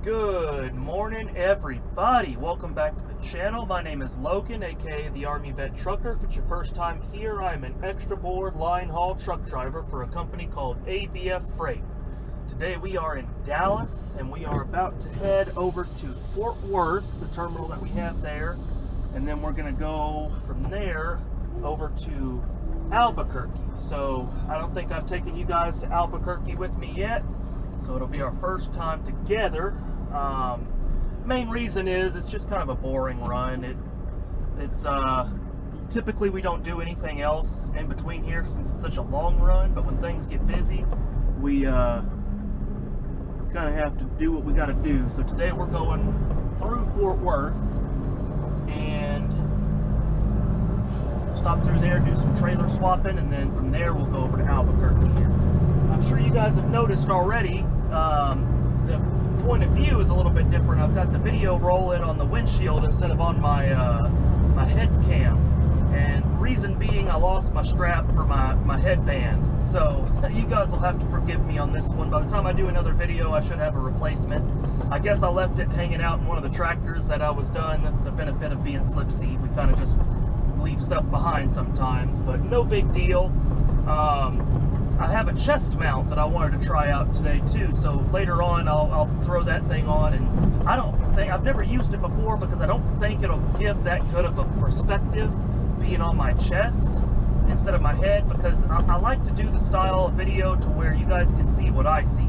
Good morning, everybody. Welcome back to the channel. My name is Logan, aka the Army Vet Trucker. If it's your first time here, I'm an extra board line haul truck driver for a company called ABF Freight. Today we are in Dallas and we are about to head over to Fort Worth, the terminal that we have there, and then we're going to go from there over to Albuquerque. So I don't think I've taken you guys to Albuquerque with me yet, so it'll be our first time together. Main reason is it's just kind of a boring run. It's typically we don't do anything else in between here since it's such a long run, but when things get busy, we kind of have to do what we got to do. So today we're going through Fort Worth and stop through there, do some trailer swapping, and then from there we'll go over to Albuquerque here. I'm sure you guys have noticed already, the point of view is a little bit different. I've got the video rolling on the windshield instead of on my my head cam, and reason being I lost my strap for my headband, so you guys will have to forgive me on this one. By the time I do another video I should have a replacement. I guess I left it hanging out in one of the tractors that I was done. That's the benefit of being slip seat. We kind of just leave stuff behind sometimes, but no big deal. I have a chest mount that I wanted to try out today too, so later on I'll throw that thing on, and I've never used it before because I don't think it'll give that good of a perspective being on my chest instead of my head, because I like to do the style of video to where you guys can see what I see.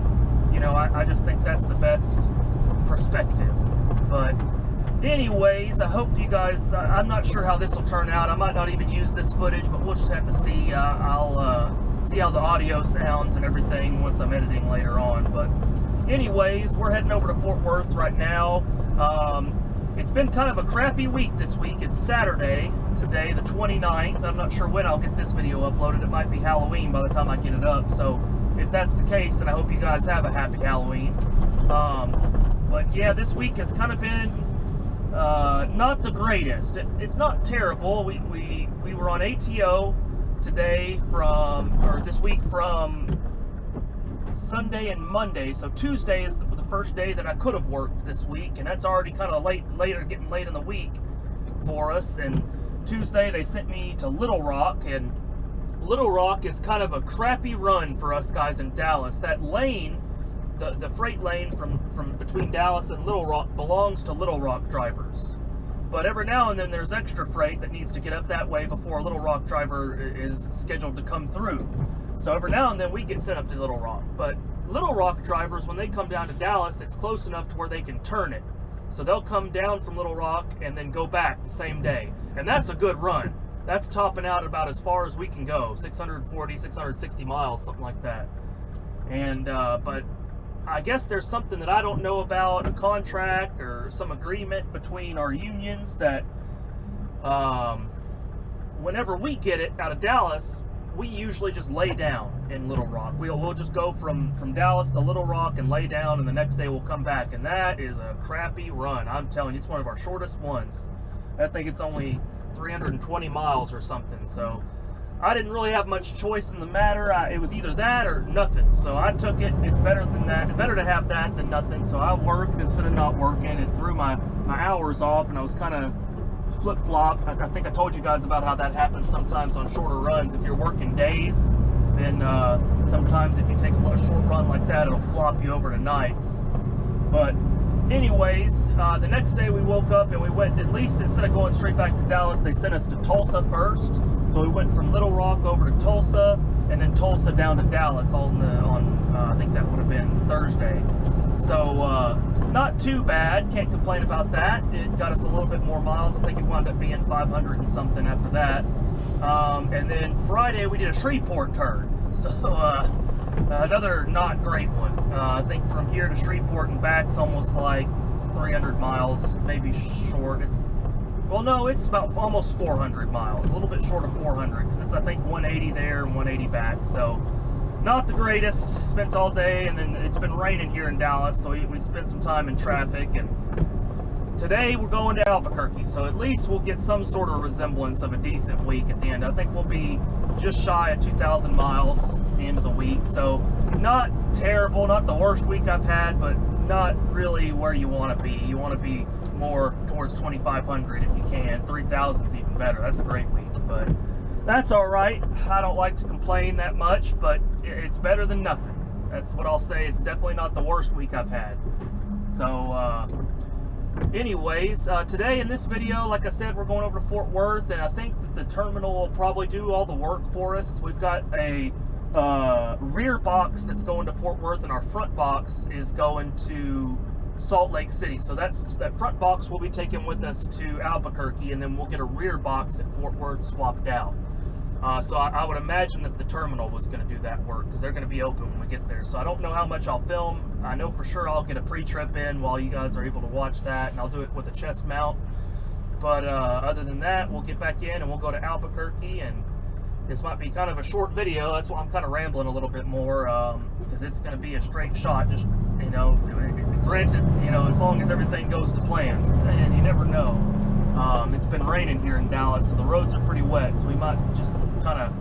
You know, I just think that's the best perspective. But anyways, I hope you guys, I'm not sure how this will turn out. I might not even use this footage, but we'll just have to see. I'll see how the audio sounds and everything once I'm editing later on. But anyways, we're heading over to Fort Worth right now. It's been kind of a crappy week this week. It's Saturday today, the 29th. I'm not sure when I'll get this video uploaded. It might be Halloween by the time I get it up. So if that's the case, then I hope you guys have a happy Halloween. But yeah, this week has kind of been not the greatest. It's not terrible. We were on ATO today this week from Sunday and Monday. So Tuesday is the first day that I could have worked this week, and that's already kind of getting late in the week for us. And Tuesday they sent me to Little Rock, and Little Rock is kind of a crappy run for us guys in Dallas. That lane, the freight lane from between Dallas and Little Rock belongs to Little Rock drivers. But every now and then there's extra freight that needs to get up that way before a Little Rock driver is scheduled to come through. So every now and then we get sent up to Little Rock. But Little Rock drivers, when they come down to Dallas, it's close enough to where they can turn it. So they'll come down from Little Rock and then go back the same day. And that's a good run. That's topping out about as far as we can go, 640, 660 miles, something like that. And but I guess there's something that I don't know about, a contract or some agreement between our unions that whenever we get it out of Dallas, we usually just lay down in Little Rock. We'll just go from Dallas to Little Rock and lay down, and the next day we'll come back. And that is a crappy run. I'm telling you, it's one of our shortest ones. I think it's only 320 miles or something. So I didn't really have much choice in the matter. It was either that or nothing. So I took it. It's better than that. It's better to have that than nothing. So I worked instead of not working and threw my hours off, and I was kind of flip-flop. I think I told you guys about how that happens sometimes on shorter runs. If you're working days, then sometimes if you take a short run like that, it'll flop you over to nights. But anyways, the next day we woke up and we went, at least instead of going straight back to Dallas, they sent us to Tulsa first. So we went from Little Rock over to Tulsa, and then Tulsa down to Dallas on I think that would have been Thursday. So not too bad, can't complain about that. It got us a little bit more miles. I think it wound up being 500 and something after that. And then Friday we did a Shreveport turn. So another not great one. I think from here to Shreveport and back is almost like 300 miles, maybe short. Well, no, it's about almost 400 miles, a little bit short of 400, because it's, I think, 180 there and 180 back. So not the greatest. Spent all day, and then it's been raining here in Dallas, so we spent some time in traffic. And today we're going to Albuquerque, so at least we'll get some sort of resemblance of a decent week at the end. I think we'll be just shy of 2,000 miles at the end of the week, so not terrible, not the worst week I've had, but not really where you want to be. You want to be more towards 2,500 if you can. 3,000 is even better. That's a great week, but that's all right. I don't like to complain that much, but it's better than nothing. That's what I'll say. It's definitely not the worst week I've had. So anyways, today in this video, like I said, we're going over to Fort Worth, and I think that the terminal will probably do all the work for us. We've got a rear box that's going to Fort Worth, and our front box is going to Salt Lake City. So that front box will be taken with us to Albuquerque, and then we'll get a rear box at Fort Worth swapped out. So I would imagine that the terminal was going to do that work, because they're going to be open when we get there. So I don't know how much I'll film. I know for sure I'll get a pre-trip in while you guys are able to watch that, and I'll do it with a chest mount. But other than that, we'll get back in and we'll go to Albuquerque, and this might be kind of a short video. That's why I'm kind of rambling a little bit more, because it's going to be a straight shot. Just, you know, granted, you know, as long as everything goes to plan, and you never know. It's been raining here in Dallas, so the roads are pretty wet, so we might just kind of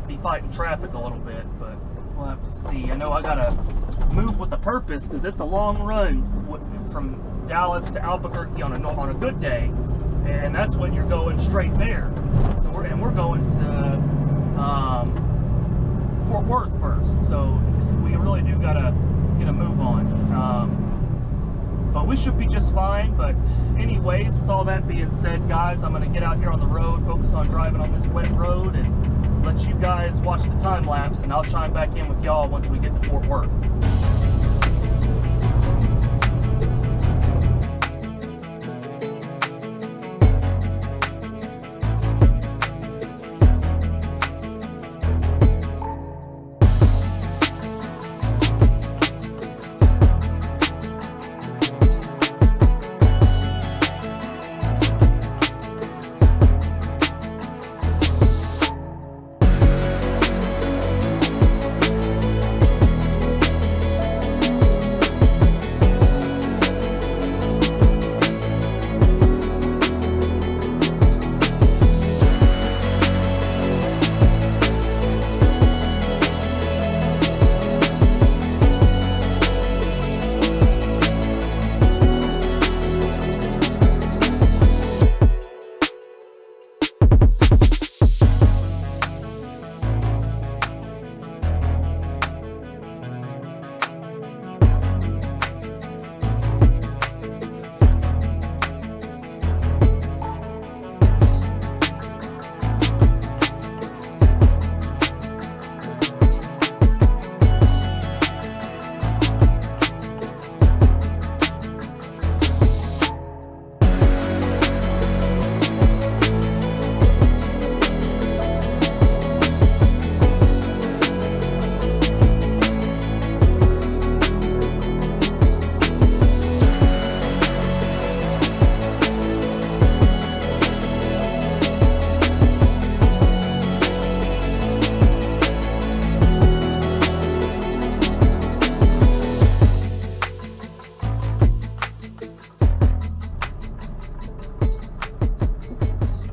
be fighting traffic a little bit, but we'll have to see. I know I gotta move with a purpose, because it's a long run from Dallas to Albuquerque on a good day, and that's when you're going straight there. So we're going to Fort Worth first, so we really do gotta get a move on. But we should be just fine. But anyways, with all that being said, guys, I'm going to get out here on the road, focus on driving on this wet road, and let you guys watch the time lapse, and I'll chime back in with y'all once we get to Fort Worth.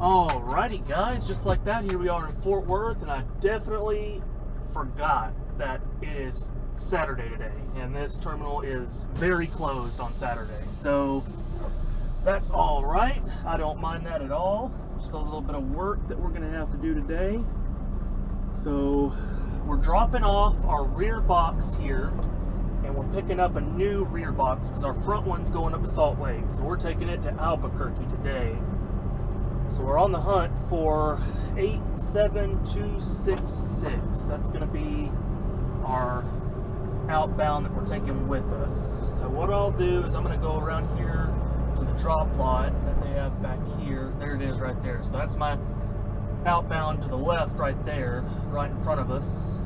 Alrighty guys, just like that, here we are in Fort Worth, and I definitely forgot that it is Saturday today, and this terminal is very closed on Saturday. So that's alright, I don't mind that at all. Just a little bit of work that we're going to have to do today. So we're dropping off our rear box here, and we're picking up a new rear box because our front one's going up to Salt Lake. So we're taking it to Albuquerque today. So we're on the hunt for 87266. That's going to be our outbound that we're taking with us. So what I'll do is I'm going to go around here to the drop lot that they have back here. There it is right there. So that's my outbound to the left right there, right in front of us.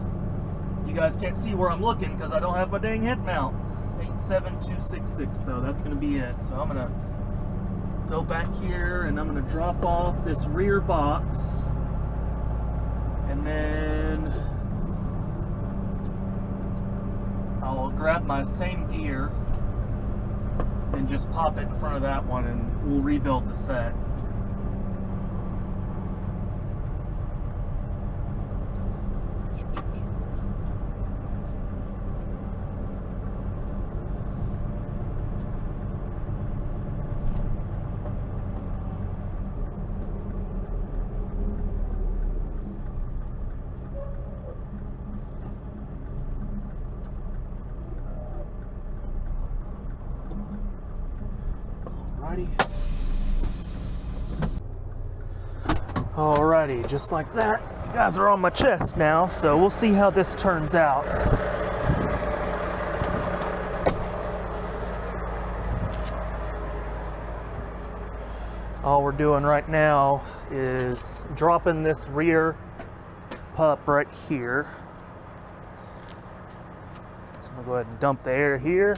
You guys can't see where I'm looking because I don't have my dang head mount. 87266 though, that's going to be it. So I'm going to go back here and I'm going to drop off this rear box, and then I'll grab my same gear and just pop it in front of that one, and we'll rebuild the set. Alrighty, just like that. You guys are on my chest now, so we'll see how this turns out. All we're doing right now is dropping this rear pup right here. So I'm gonna go ahead and dump the air here.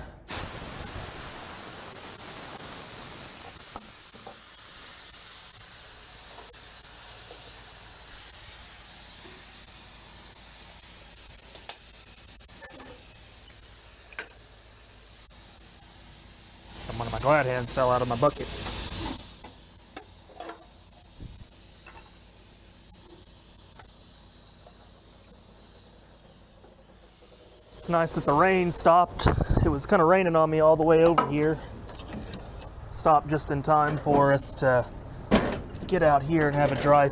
And one of my glad hands fell out of my bucket. It's nice that the rain stopped. It was kind of raining on me all the way over here. Stopped just in time for us to get out here and have a dry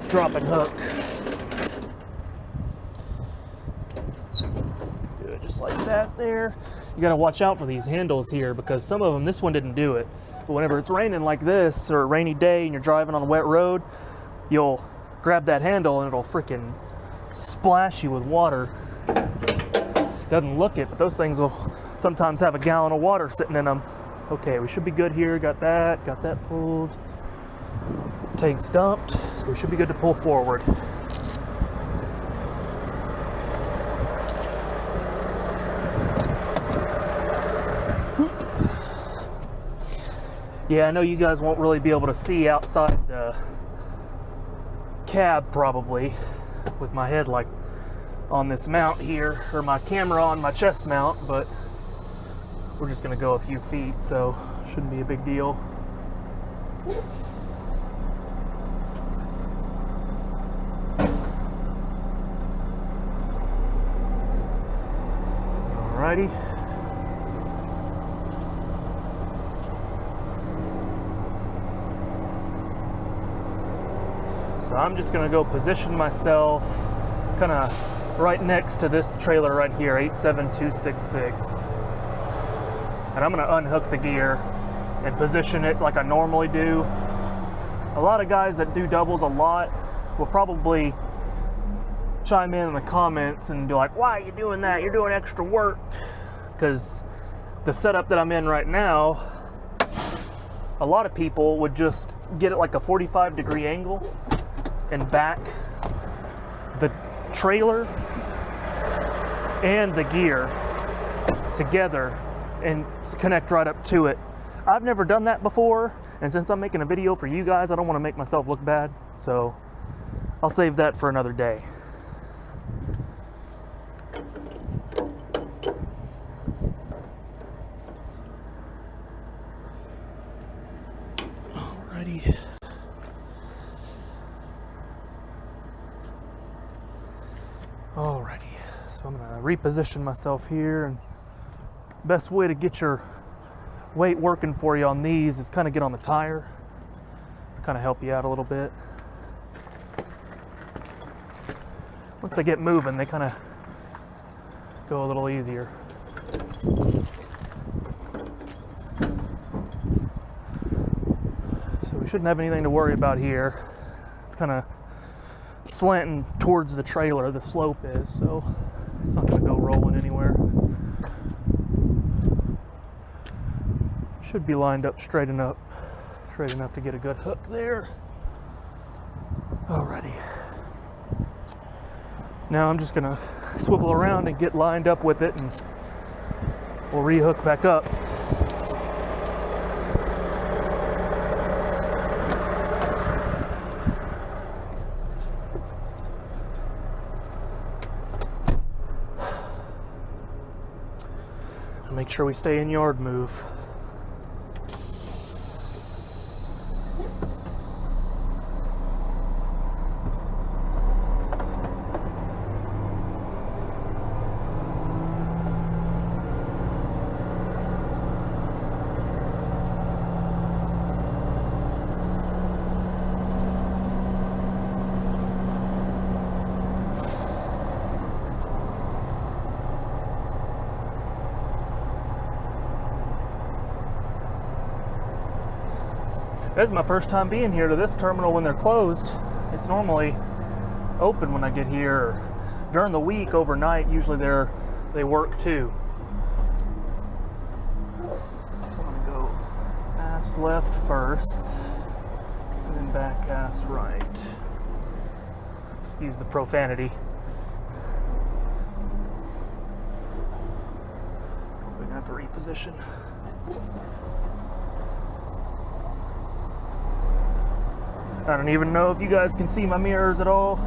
drop and hook. Do it just like that there. You gotta watch out for these handles here because some of them, this one didn't do it. But whenever it's raining like this or a rainy day and you're driving on a wet road, you'll grab that handle and it'll freaking splash you with water. Doesn't look it, but those things will sometimes have a gallon of water sitting in them. Okay, we should be good here. Got that pulled. Tank's dumped, so we should be good to pull forward. Yeah, I know you guys won't really be able to see outside the cab probably with my head like on this mount here, or my camera on my chest mount, but we're just gonna go a few feet, so shouldn't be a big deal. Alrighty. So I'm just gonna go position myself kind of right next to this trailer right here, 87266. And I'm gonna unhook the gear and position it like I normally do. A lot of guys that do doubles a lot will probably chime in the comments and be like, why are you doing that? You're doing extra work. Because the setup that I'm in right now, a lot of people would just get it like a 45-degree angle and back the trailer and the gear together and connect right up to it. I've never done that before, and since I'm making a video for you guys, I don't want to make myself look bad, so I'll save that for another day. Alrighty. Alrighty, so I'm gonna reposition myself here, and best way to get your weight working for you on these is kind of get on the tire, kind of help you out a little bit. Once they get moving, they kind of go a little easier. So we shouldn't have anything to worry about here. It's kind of slanting towards the trailer, the slope is, so it's not going to go rolling anywhere. Should be lined up straight enough to get a good hook there. Alrighty. Now I'm just going to swivel around and get lined up with it, and we'll re-hook back up. Make sure we stay in yard move. This is my first time being here to this terminal when they're closed. It's normally open when I get here. During the week, overnight, usually they work too. I'm gonna go ass left first, and then back ass right. Excuse the profanity. We're gonna have to reposition. I don't even know if you guys can see my mirrors at all.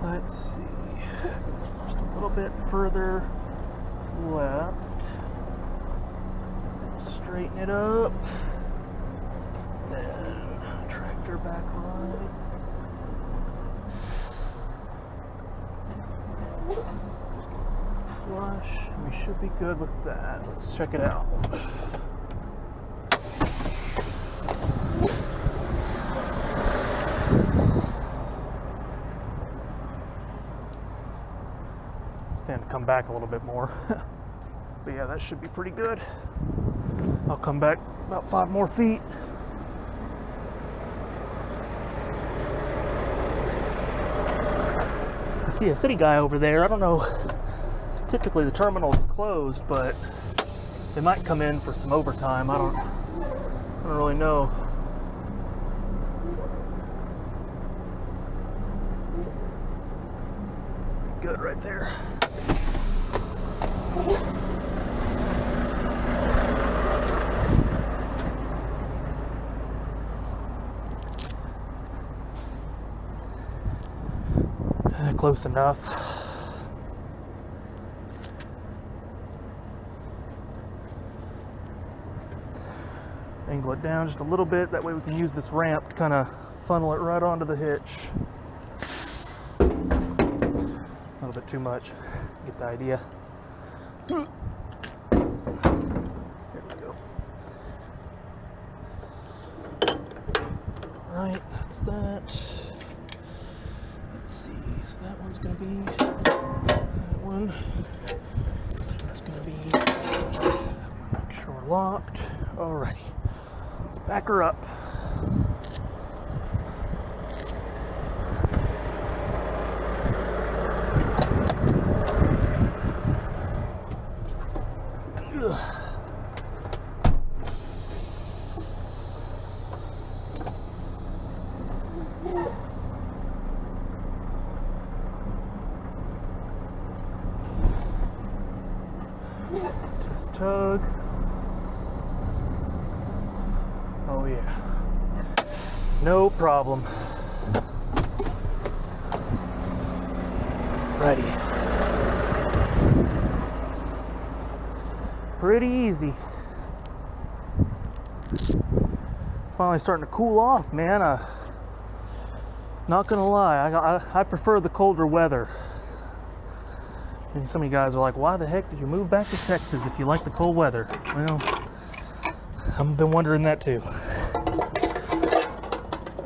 Let's see. Just a little bit further left. Straighten it up. Then tractor back right. Just flush. We should be good with that. Let's check it out. Stand to come back a little bit more. But yeah, that should be pretty good. I'll come back about 5 more feet. I see a city guy over there. I don't know. Typically the terminal's closed, but they might come in for some overtime. I don't really know. Good right there. Close enough. Angle it down just a little bit, that way we can use this ramp to kind of funnel it right onto the hitch. A little bit too much. Get the idea. There we go. Right, that's that. Let's see, so that one's going to be that one. This one's going to be that one. Make sure we're locked. Alrighty, let's back her up. Test tug. Oh yeah. No problem. Ready. Pretty easy. It's finally starting to cool off, man. Not gonna lie, I prefer the colder weather. And some of you guys are like, why the heck did you move back to Texas if you like the cold weather? Well, I've been wondering that too.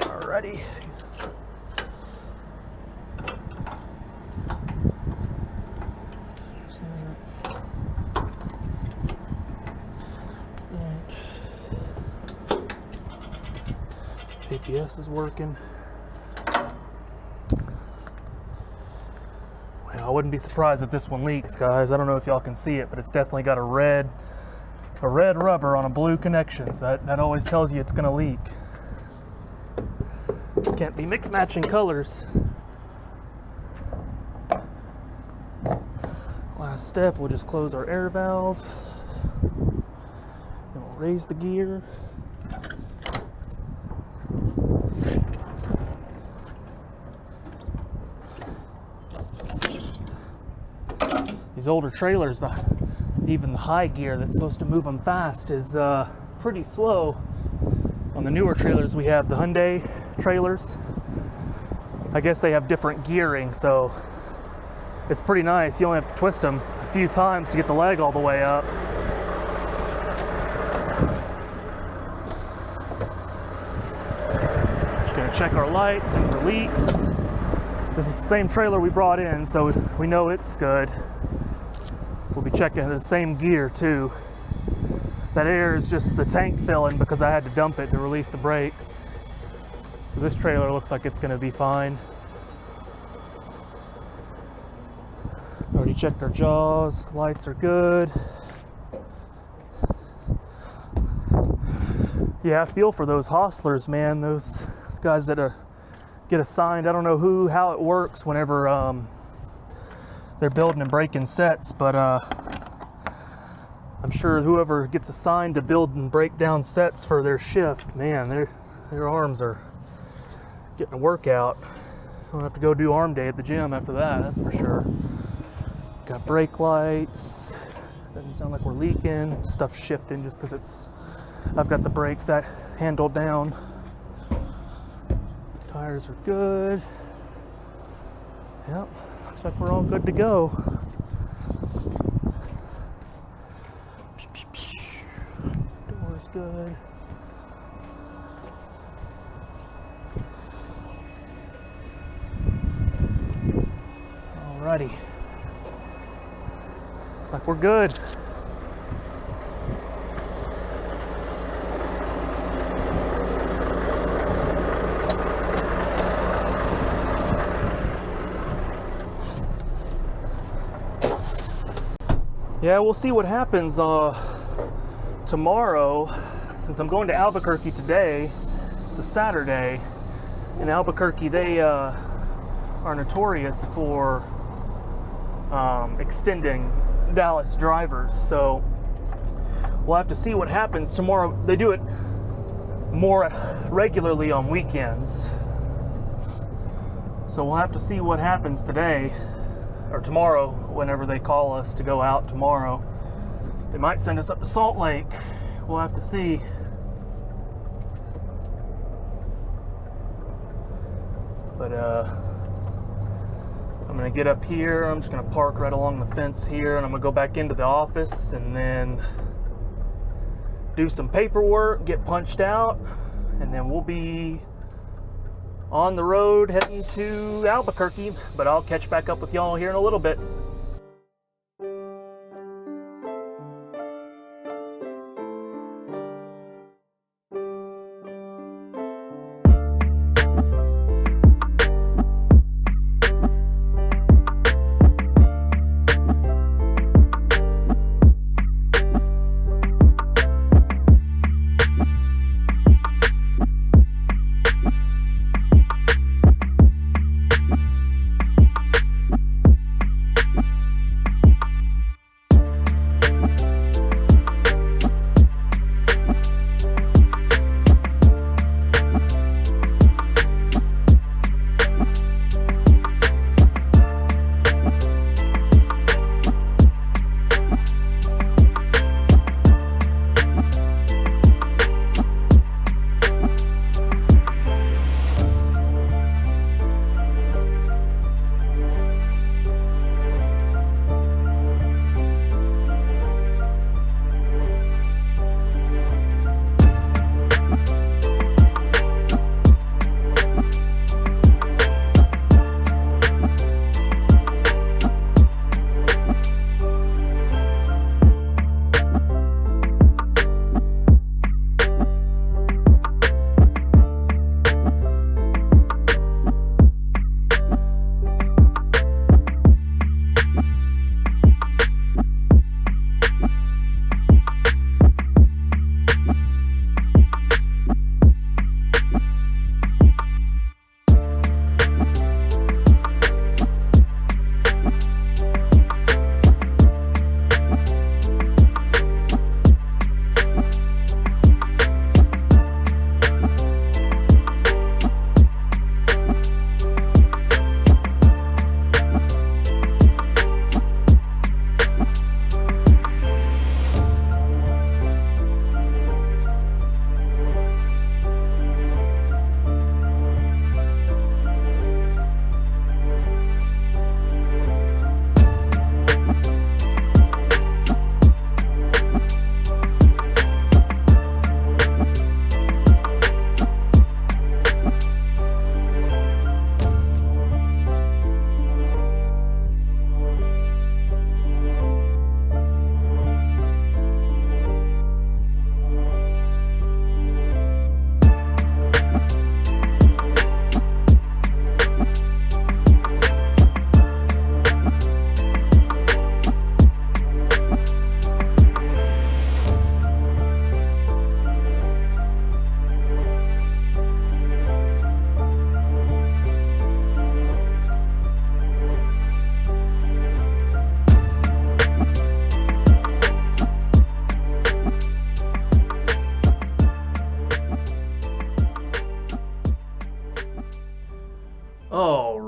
Alrighty. ABS is working. I wouldn't be surprised if this one leaks, guys. I don't know if y'all can see it, but it's definitely got a red rubber on a blue connection. So that always tells you it's gonna leak. Can't be mix matching colors. Last step, we'll just close our air valve. Then we'll raise the gear. These older trailers, even the high gear that's supposed to move them fast is pretty slow. On the newer trailers, we have the Hyundai trailers. I guess they have different gearing, so it's pretty nice. You only have to twist them a few times to get the leg all the way up. check our lights and for leaks. This is the same trailer we brought in, so we know it's good. We'll be checking the same gear too. That air is just the tank filling because I had to dump it to release the brakes. So this trailer looks like it's going to be fine. Already checked our jaws, lights are good. Yeah, I feel for those hostlers, man. Those guys that get assigned. I don't know how it works whenever they're building and breaking sets, but I'm sure whoever gets assigned to build and break down sets for their shift, man, their arms are getting a workout. I'll have to go do arm day at the gym after that, that's for sure. Got brake lights. Doesn't sound like we're leaking. Stuff's shifting just because I've got the brakes handled down. Tires are good. Yep, looks like we're all good to go. Door's good. Alrighty. Looks like we're good. Yeah, we'll see what happens tomorrow. Since I'm going to Albuquerque today, it's a Saturday. In Albuquerque, they are notorious for extending Dallas drivers. So we'll have to see what happens tomorrow. They do it more regularly on weekends. So we'll have to see what happens today. Or tomorrow, whenever they call us to go out tomorrow. They might send us up to Salt Lake. We'll have to see. But I'm gonna get up here. I'm just gonna park right along the fence here, and I'm gonna go back into the office and then do some paperwork, get punched out, and then we'll be on the road heading to Albuquerque, but I'll catch back up with y'all here in a little bit.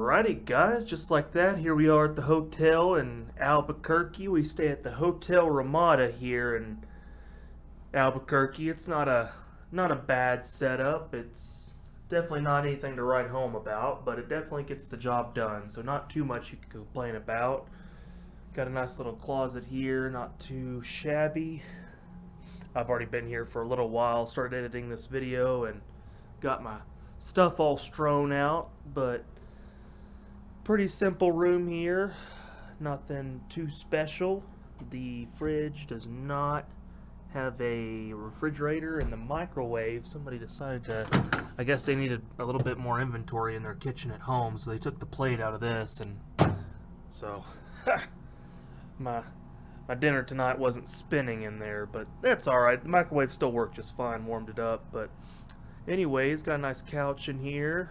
Alrighty guys, just like that, here we are at the hotel in Albuquerque. We stay at the Hotel Ramada here in Albuquerque. It's not a bad setup. It's definitely not anything to write home about, but it definitely gets the job done, so not too much you can complain about. Got a nice little closet here, not too shabby. I've already been here for a little while, started editing this video and got my stuff all strewn out, but pretty simple room here, nothing too special. The fridge does not have a refrigerator, and the microwave, somebody decided to, I guess they needed a little bit more inventory in their kitchen at home, so they took the plate out of this, and so my dinner tonight wasn't spinning in there, but that's alright. The microwave still worked just fine, warmed it up. But anyways, got a nice couch in here,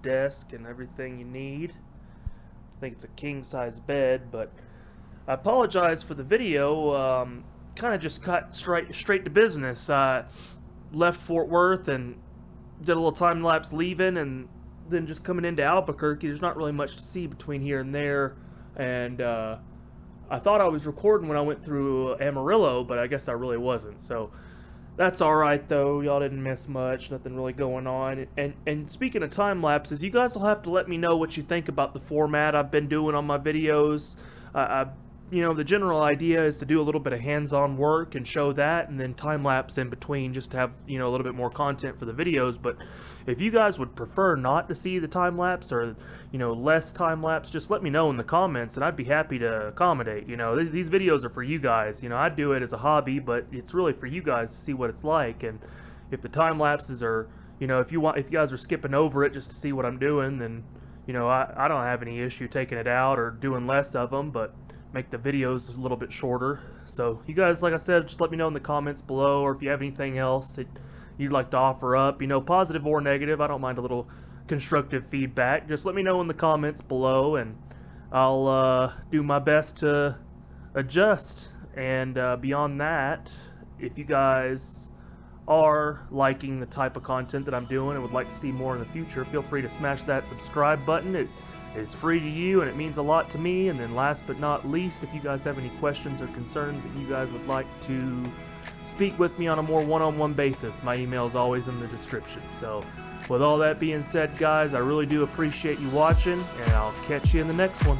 desk and everything you need. I think it's a king size bed, but I apologize for the video. Kind of just cut straight to business. Left Fort Worth and did a little time lapse leaving, and then just coming into Albuquerque. There's not really much to see between here and there, and I thought I was recording when I went through Amarillo, but I guess I really wasn't. So that's alright though, y'all didn't miss much, nothing really going on. And speaking of time lapses, you guys will have to let me know what you think about the format I've been doing on my videos. You know, the general idea is to do a little bit of hands-on work and show that, and then time lapse in between just to have, you know, a little bit more content for the videos. But if you guys would prefer not to see the time lapse, or, you know, less time lapse, just let me know in the comments and I'd be happy to accommodate. You know, these videos are for you guys. You know, I do it as a hobby, but it's really for you guys to see what it's like. And if the time lapses are, you know, if you guys are skipping over it just to see what I'm doing, then, you know, I don't have any issue taking it out or doing less of them, but make the videos a little bit shorter. So you guys, like I said, just let me know in the comments below, or if you have anything else that you'd like to offer up, you know, positive or negative. I don't mind a little constructive feedback. Just let me know in the comments below, and I'll do my best to adjust. And beyond that, if you guys are liking the type of content that I'm doing and would like to see more in the future, feel free to smash that subscribe button. It is free to you and it means a lot to me. And then last but not least, if you guys have any questions or concerns that you guys would like to speak with me on a more one-on-one basis, my email is always in the description. So with all that being said, guys, I really do appreciate you watching, and I'll catch you in the next one.